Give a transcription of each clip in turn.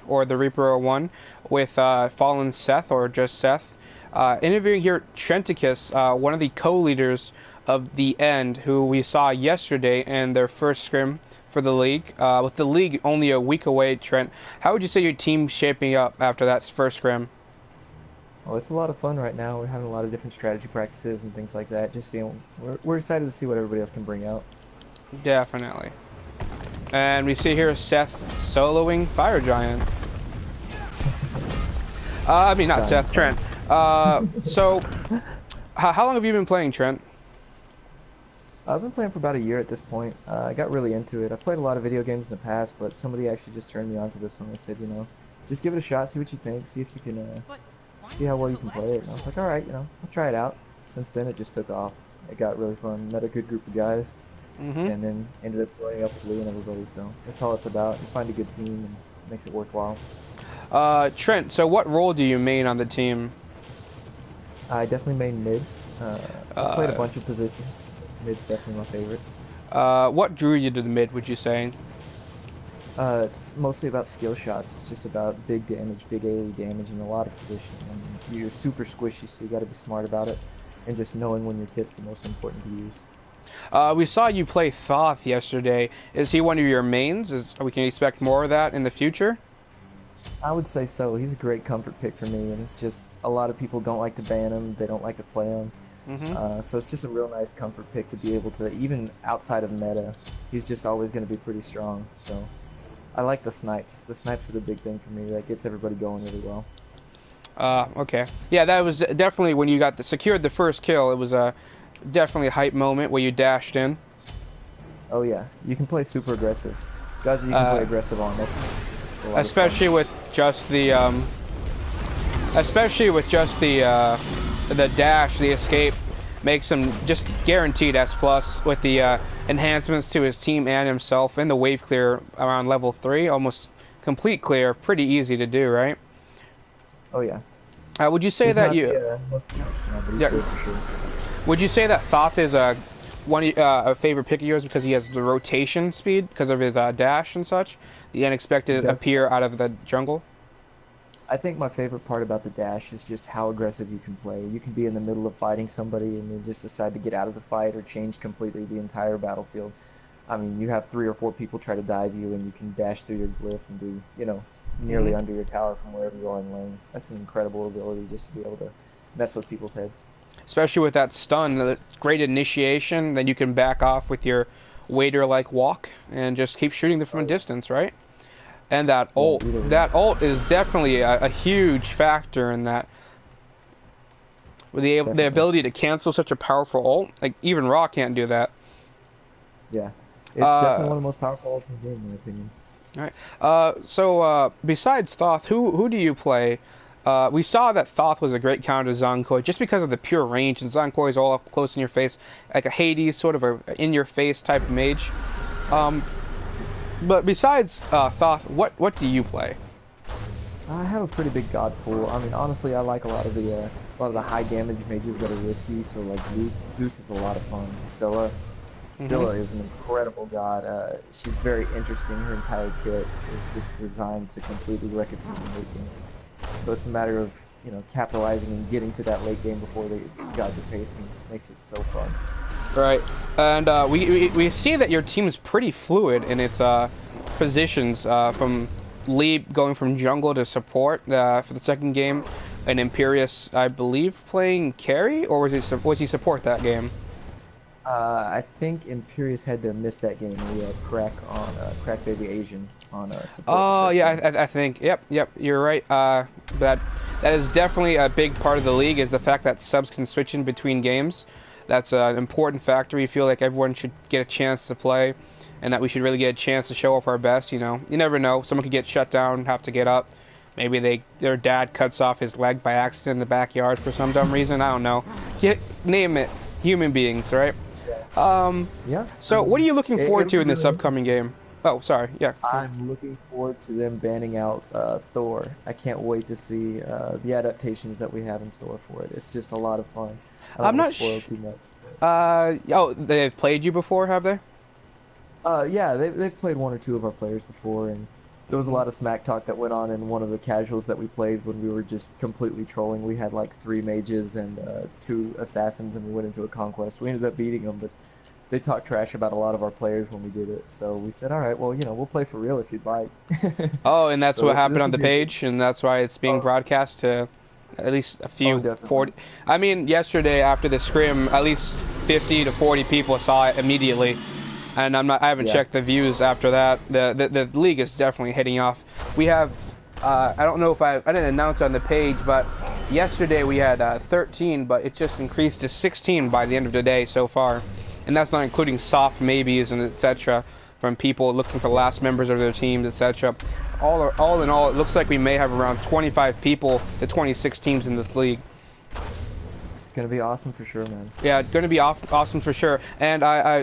or the Reaper 01 with Fallen Seth or just Seth. Interviewing here Trenticus, one of the co-leaders of the End, who we saw yesterday in their first scrim for the league. With the league only a week away, Trent, how would you say your team's shaping up after that first scrim? Well, it's a lot of fun right now. We're having a lot of different strategy practices and things like that. Just seeing, we're excited to see what everybody else can bring out. Definitely. And we see here Seth soloing Fire Giant. I mean, not Giant Seth, fun. Trent. So, how long have you been playing, Trent? I've been playing for about a year at this point. I got really into it. I played a lot of video games in the past, but somebody actually just turned me on to this one. They said, just give it a shot, see what you think, see if you can, see how well you can play it. And I was like, all right, I'll try it out. Since then, it just took off. It got really fun. Met a good group of guys, Mm-hmm. and then ended up joining up with Lee and everybody. So that's all it's about. You find a good team, and it makes it worthwhile. Trent, so what role do you main on the team? I definitely main mid. Uh, I've played a Uh, bunch of positions. Mid's definitely my favorite. what drew you to the mid, would you say? It's mostly about skill shots. It's just about big damage, big AoE damage in a lot of positions. And you're super squishy, so you got to be smart about it, and just knowing when your kit's the most important to use. We saw you play Thoth yesterday. Is he one of your mains? We can expect more of that in the future? I would say so. He's a great comfort pick for me, and it's just a lot of people don't like to ban him. They don't like to play him. Mm-hmm. So it's just a real nice comfort pick to be able to, even outside of meta, he's just always going to be pretty strong. So I like the snipes. The snipes are the big thing for me. That gets everybody going really well. Okay. Yeah, that was definitely when you secured the first kill. It was a definitely a hype moment where you dashed in. Oh yeah, you can play super aggressive. Guys that you can play Uh, aggressive on, that's a lot of fun. especially with just the the dash, the escape makes him just guaranteed S plus with the enhancements to his team and himself, and the wave clear around level 3, almost complete clear, pretty easy to do, right? Oh yeah. Would you say He's that not you the most now, but he's yeah, good for sure. would you say that Thoth is a favorite pick of yours because he has the rotation speed because of his dash and such, the unexpected That's appear out of the jungle? I think my favorite part about the dash is just how aggressive you can play. You can be in the middle of fighting somebody and you just decide to get out of the fight or change completely the entire battlefield. I mean, you have 3 or 4 people try to dive you and you can dash through your glyph and be, Hmm. nearly under your tower from wherever you are in lane. That's an incredible ability just to be able to mess with people's heads. Especially with that stun, the great initiation. Then you can back off with your waiter-like walk and just keep shooting them from a Oh distance, right? And that yeah, ult, either way. that ult is definitely a huge factor in that. With the Definitely. ability to cancel such a powerful ult, like even Raw can't do that. Yeah. It's definitely Uh, one of the most powerful ults in the game, in my opinion. all right. So besides Thoth, who do you play? We saw that Thoth was a great counter to Zonkoi just because of the pure range, and Zonkoi is all up close in your face, like a Hades sort of a in your face type of mage. Um, but besides Thoth, what do you play? I have a pretty big god pool. I mean, honestly, I like a lot of the high damage mages that are risky. So like Zeus, Zeus is a lot of fun. Scylla, Hmm. Scylla is an incredible god. She's very interesting. Her entire kit is just designed to completely wreck a team in late game. So it's a matter of capitalizing and getting to that late game before they got the pace, and makes it so fun. Right, and we see that your team is pretty fluid in its positions from lead going from jungle to support for the second game, and Imperius, I believe, playing carry, or was he support that game? I think Imperius had to miss that game. We had Crack Baby Asian on support the Oh first yeah, game. I think yep, you're right. That that is definitely a big part of the league is the fact that subs can switch in between games. That's an important factor. We feel like everyone should get a chance to play, and that we should really get a chance to show off our best. You never know. Someone could get shut down, have to get up. Maybe their dad cuts off his leg by accident in the backyard for some dumb reason. I don't know. Name it. Human beings, right? Yeah. Um. Yeah, I So, what are mean, you looking forward it'll to be in this really upcoming interesting. game? Oh, sorry. Yeah. I'm looking forward to them banning out Thor. I can't wait to see the adaptations that we have in store for it. It's just a lot of fun. I don't I'm want to not. spoil too much. Oh, they've played you before, have they? Yeah, they've played 1 or 2 of our players before, and there was a lot of smack talk that went on in one of the casuals that we played when we were just completely trolling. We had like 3 mages and 2 assassins, and we went into a conquest. We ended up beating them, but they talked trash about a lot of our players when we did it. So we said, all right, well, you know, we'll play for real if you'd like. Oh, and that's So what happened this on will the be a good. page, and that's why it's being Oh, broadcast to at least a oh, few definitely. 40. I mean, yesterday after the scrim, at least 50 to 40 people saw it immediately, and I haven't Yeah. checked the views after that. The league is definitely hitting off. We have, I don't know if I didn't announce on the page, but yesterday we had 13, but it just increased to 16 by the end of the day so far, and that's not including soft maybes and etc. from people looking for last members of their teams, etc. All in all, it looks like we may have around 25 people to 26 teams in this league. It's gonna be awesome for sure, man. Yeah, it's going to be awesome for sure. And I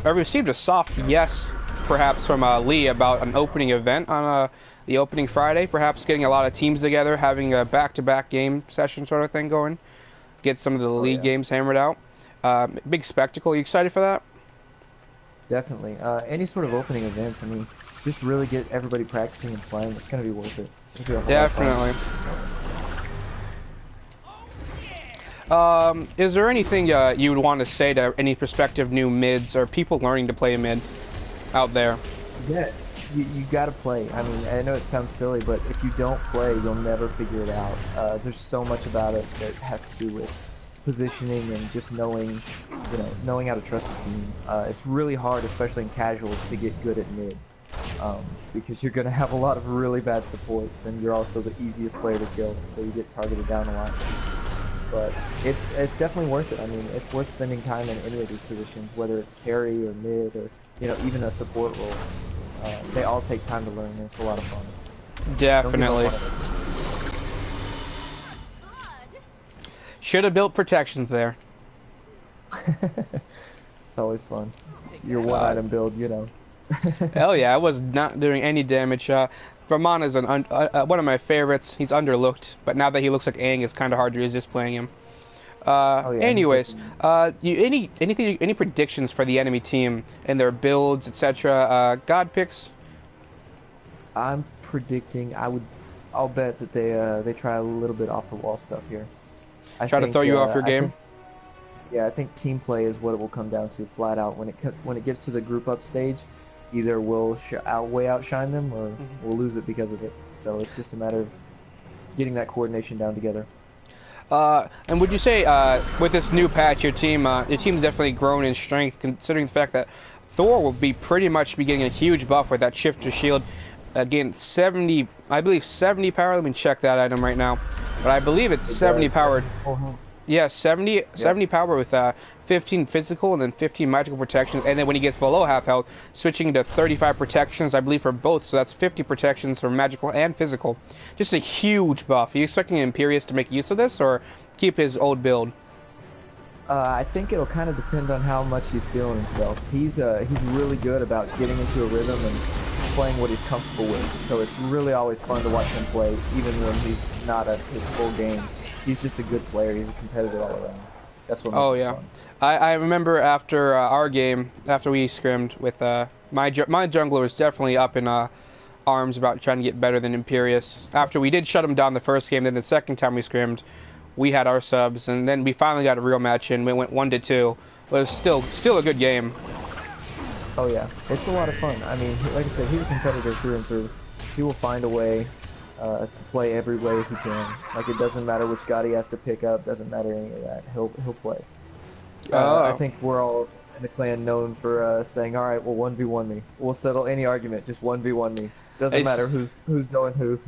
received a soft yes, perhaps from Lee about an opening event on the opening Friday. Perhaps getting a lot of teams together, having a back-to-back game session sort of thing going. Get some of the Oh league yeah, games hammered out. Big spectacle. You excited for that? definitely. Any sort of opening events, I mean, just really get everybody practicing and playing. It's gonna be worth it. It'll be a whole lot of fun. Definitely. Is there anything you would want to say to any prospective new mids or people learning to play mid out there? Yeah, you gotta play. I mean, I know it sounds silly, but if you don't play, you'll never figure it out. There's so much about it that has to do with positioning and just knowing, you know, knowing how to trust a team. It's really hard, especially in casuals, to get good at mid, because you're gonna have a lot of really bad supports, and you're also the easiest player to kill, so you get targeted down a lot. But it's definitely worth it. I mean, it's worth spending time in any of these positions, whether it's carry or mid or, you know, even a support role. They all take time to learn, and it's a lot of fun. Don't give Definitely. up on Should have built protections there. it. It's always fun. Your one Uh, item build, you know. Hell yeah, I was not doing any damage. Vermont is one of my favorites. He's underlooked, but now that he looks like Aang, it's kind of hard to resist playing him. Oh yeah, he's Anyways, definitely. any predictions for the enemy team and their builds, etc. God picks. I'm predicting. I'll bet that they try a little bit off the wall stuff here. I Try to think. throw you off your I game. think. Yeah, I think team play is what it will come down to, flat out. When it gets to the group up stage, either we'll way outshine them, or we'll lose it because of it. So it's just a matter of getting that coordination down together. And would you say with this new patch, your team's definitely grown in strength, considering the fact that Thor will pretty much be getting a huge buff with that shifter shield. Again, 70, I believe 70 power. Let me check that item right now, but I believe it's It 70 does powered. 74 health. Yeah, 70, Yep. 70 power with 15 physical and then 15 magical protections. And then when he gets below half health, switching to 35 protections, I believe, for both. So that's 50 protections for magical and physical. Just a huge buff. Are you expecting Imperius to make use of this or keep his old build? I think it'll kind of depend on how much he's feeling himself. He's really good about getting into a rhythm and playing what he's comfortable with. So it's really always fun to watch him play, even when he's not at his full game. He's just a good player. He's a competitor all around. That's what Oh, makes it yeah. fun. I remember after our game, after we scrimmed with my jungler was definitely up in arms about trying to get better than Imperius. After we did shut him down the first game, then the second time we scrimmed, we had our subs, and then we finally got a real match, and we went 1-2. But it was still a good game. Oh yeah, it's a lot of fun. I mean, like I said, he's a competitor through and through. He will find a way to play every way he can. Like it doesn't matter which god he has to pick up. Doesn't matter any of that. He'll play. I Oh, think we're all in the clan known for saying, "All right, well, 1v1 me. We'll settle any argument. Just 1v1 me. Doesn't it's, matter who's going who."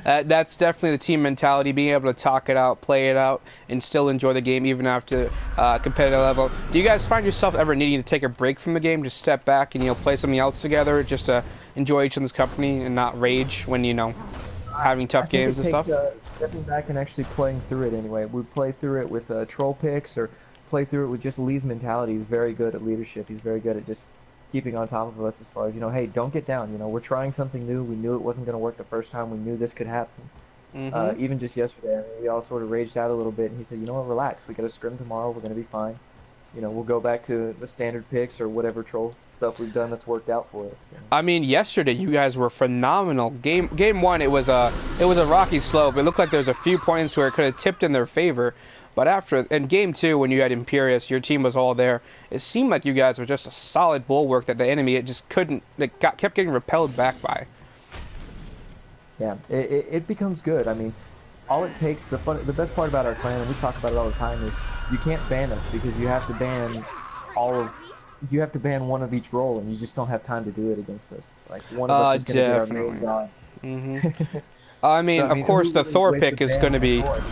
that's definitely the team mentality, being able to talk it out, play it out, and still enjoy the game even after competitive level. Do you guys find yourself ever needing to take a break from the game, just step back and play something else together, just to enjoy each other's company and not rage when having I tough think games it and takes stuff? stepping back and actually playing through it anyway. We play through it with troll picks or play through it with just Lee's mentality. He's very good at leadership. He's very good at just keeping on top of us as far as, hey, don't get down. We're trying something new. We knew it wasn't going to work the first time. We knew this could happen. Mm-hmm. Even just yesterday, I mean, we all sort of raged out a little bit, and he said, you know what, relax. We got a scrim tomorrow. We're going to be fine. you know, we'll go back to the standard picks or whatever troll stuff we've done that's worked out for us. So. I mean, yesterday you guys were phenomenal. Game one, it was a rocky slope. It looked like there was a few points where it could have tipped in their favor, but after in game two, when you had Imperius, your team was all there. It seemed like you guys were just a solid bulwark that the enemy it just couldn't. Kept getting repelled back by. Yeah, it becomes good. I mean, all it takes, the best part about our clan, and we talk about it all the time, is you can't ban us because you have to ban you have to ban one of each role, and you just don't have time to do it against us. Like one of us is going to get our main god. I mean, So, of course, the really Thor wastes pick a is ban going to on be. Thor?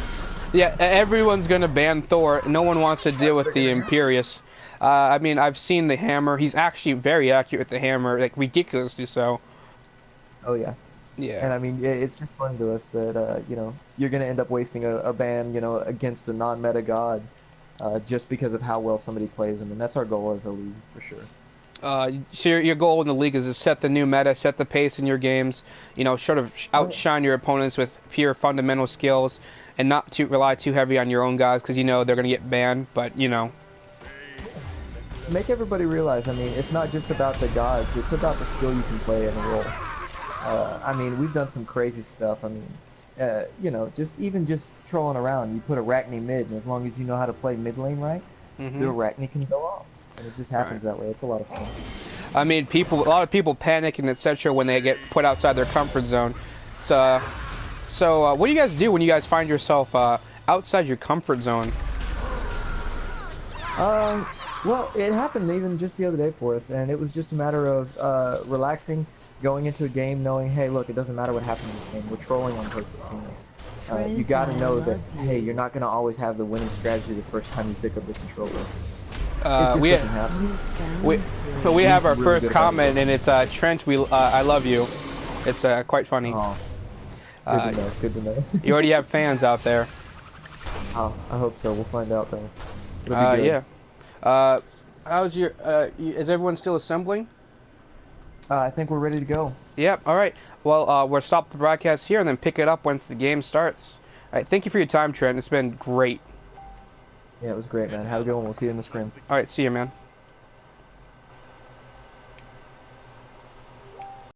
Yeah, everyone's going to ban Thor. No one wants to deal with the Imperius. I mean, I've seen the hammer. He's actually very accurate with the hammer, like ridiculously so. Oh yeah. Yeah. And I mean, it's just fun to us that you know, you're gonna end up wasting a ban, you know, against a non-meta god, just because of how well somebody plays him, and that's our goal as a league for sure. So your goal in the league is to set the new meta, set the pace in your games. You know, sort of outshine your opponents with pure fundamental skills, and not to rely too heavy on your own guys because you know they're gonna get banned. But you know. Make everybody realize, I mean, it's not just about the gods, it's about the skill you can play in a role. I mean, we've done some crazy stuff. I mean, you know, just trolling around. You put Arachne mid, and as long as you know how to play mid lane right, the Arachne can go off. And it just happens that way. It's a lot of fun. I mean, a lot of people panic and etc. when they get put outside their comfort zone. So what do you guys do when you guys find yourself outside your comfort zone? Well, it happened even just the other day for us, and it was just a matter of relaxing, going into a game knowing, hey, look, it doesn't matter what happens in this game. We're trolling on purpose, you know. You got to know that, hey, you're not going to always have the winning strategy the first time you pick up the controller. We have our first comment, and it's Trent. I love you. It's quite funny. Oh, good to know. Good to know. You already have fans out there. Oh, I hope so. We'll find out though. It'll be good. Yeah. How's your? Is everyone still assembling? I think we're ready to go. Yep. All right. Well, we'll stop the broadcast here and then pick it up once the game starts. All right. Thank you for your time, Trent. It's been great. Yeah, it was great, man. Have a good one. We'll see you in the scrim. All right. See you, man.